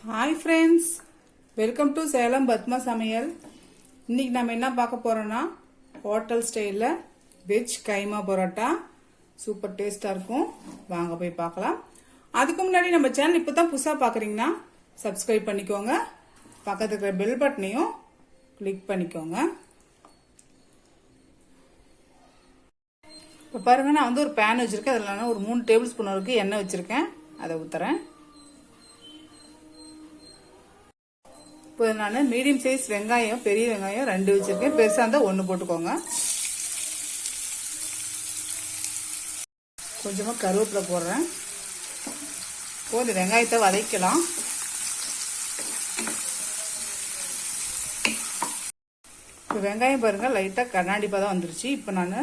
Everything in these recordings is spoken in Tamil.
Hi friends, welcome to Salem Padma சமையல். இன்னைக்கு நம்ம என்ன பார்க்க போறோம்னா ஹோட்டல் ஸ்டைலில் வெஜ் கைமா பரோட்டா. சூப்பர் டேஸ்டாக இருக்கும். வாங்க போய் பார்க்கலாம். அதுக்கு முன்னாடி நம்ம சேனல் இப்போ தான் புதுசாக பார்க்குறீங்கன்னா சப்ஸ்கிரைப் பண்ணிக்கோங்க. பக்கத்துக்கு இருக்கிற பெல் பட்டனையும் கிளிக் பண்ணிக்கோங்க. இப்போ பாருங்க, நான் வந்து ஒரு பேன் வச்சுருக்கேன். அதில் நான் ஒரு 3 டேபிள் ஸ்பூன் வரைக்கும் எண்ணெய் வச்சுருக்கேன். அதை ஊற்றுறேன். இப்போ நான் மீடியம் சைஸ் வெங்காயம், பெரிய வெங்காயம் 2 வச்சிருக்கேன். பெருசாக இருந்தால் 1 போட்டுக்கோங்க. கொஞ்சமாக கருவேப்பிலை போடுறேன். இப்போ இந்த வெங்காயத்தை வதக்கலாம். இப்போ வெங்காயம் பாருங்கள், லைட்டாக கண்ணாடி பதம் வந்துருச்சு. இப்போ நான்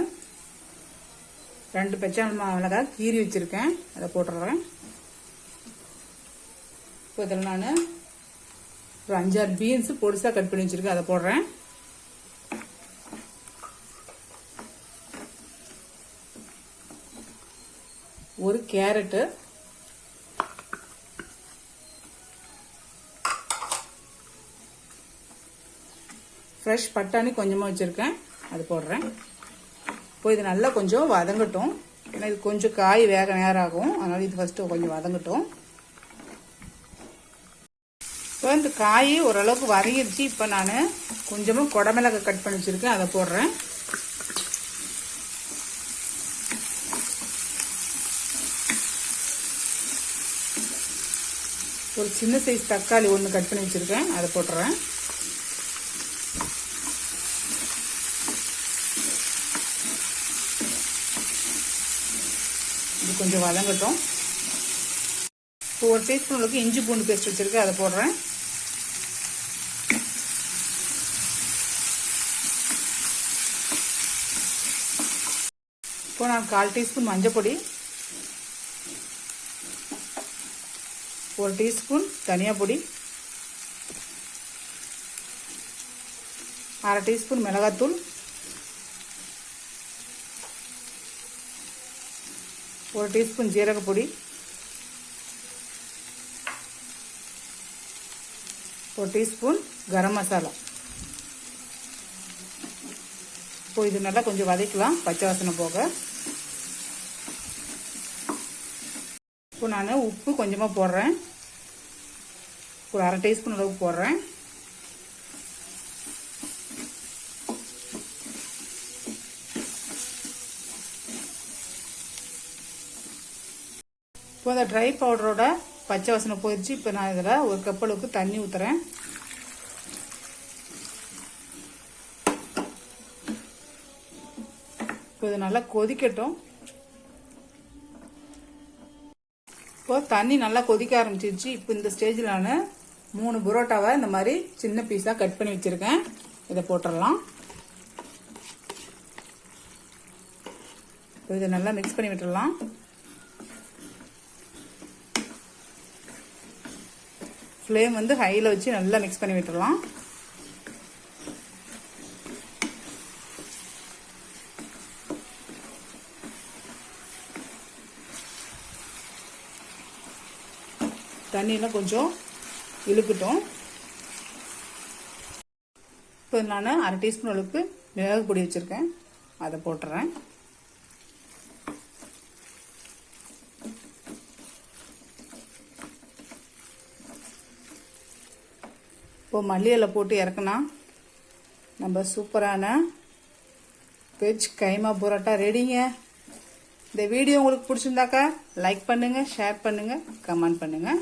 2 பச்சை மிளகாய் கீரி வச்சுருக்கேன். அதை போட்டுடுறேன். இப்போ இதில் நான் ஒரு 5-6 பீன்ஸ் பொடிசா கட் பண்ணி வச்சிருக்கேன். அதை போடுறேன். ஒரு கேரட்டு, ஃப்ரெஷ் பட்டாணி கொஞ்சமா வச்சிருக்கேன். அது போடுறேன். இப்போ இது நல்லா கொஞ்சம் வதங்கட்டும். ஏன்னா இது கொஞ்சம் காய் வேக நேரம் ஆகும். அதனால இது ஃபர்ஸ்ட் கொஞ்சம் வதங்கட்டும். இப்போ இந்த காய் ஓரளவுக்கு வதங்கிடுச்சு. இப்போ நான் கொஞ்சமாக குடமிளகாய் கட் பண்ணி வச்சுருக்கேன். அதை போடுறேன். ஒரு சின்ன சைஸ் தக்காளி 1 கட் பண்ணி வச்சுருக்கேன். அதை போட்டுறேன். இது கொஞ்சம் வதங்கட்டும். இப்போ 1 டீஸ்பூன் அளவுக்கு இஞ்சி பூண்டு பேஸ்ட் வச்சுருக்கேன். அதை போடுறேன். இப்போ நான் 1/4 டீஸ்பூன் மஞ்சள் பொடி, 1 டீஸ்பூன் தனியா பொடி, 1/2 டீஸ்பூன் மிளகாத்தூள், 1 டீஸ்பூன் ஜீரக பொடி, 1 டீஸ்பூன் கரம் மசாலா. இப்போ இது நல்லா கொஞ்சம் வதக்கலாம், பச்சை வாசனை போக. இப்போ நான் உப்பு கொஞ்சமாக போடுறேன். ஒரு 1/2 டீஸ்பூன் அளவுக்கு போடுறேன். இப்போ இந்த ட்ரை பவுடரோட பச்சை வாசனை போயிடுச்சு. இப்போ நான் இதில் 1 கப் அளவுக்கு தண்ணி ஊற்றுறேன். இப்போ இது நல்லா கொதிக்கட்டும். இப்போ தண்ணி நல்லா கொதிக்க ஆரம்பிச்சிருச்சு. இப்போ இந்த ஸ்டேஜில் நான் 3 புரோட்டாவை இந்த மாதிரி சின்ன பீஸாக கட் பண்ணி வச்சுருக்கேன். இதை போட்டுடலாம். இப்போ இதை நல்லா மிக்ஸ் பண்ணி விட்டுடலாம். ஃப்ளேம் வந்து ஹையில் வச்சு நல்லா மிக்ஸ் பண்ணி விட்டுடலாம். தண்ணியெல்லாம் கொஞ்சம் இழுக்கட்டும். இப்போ நான் 1/2 டீஸ்பூன் அளவுக்கு மிளகு பொடி வச்சுருக்கேன். அதை போட்டுறேன். இப்போ மல்லி இலை போட்டு இறக்குனா நம்ம சூப்பரான வெஜ் கைமா பரோட்டா ரெடிங்க. இந்த வீடியோ உங்களுக்கு பிடிச்சிருந்தாக்கா லைக் பண்ணுங்கள், ஷேர் பண்ணுங்கள், கமெண்ட் பண்ணுங்கள்.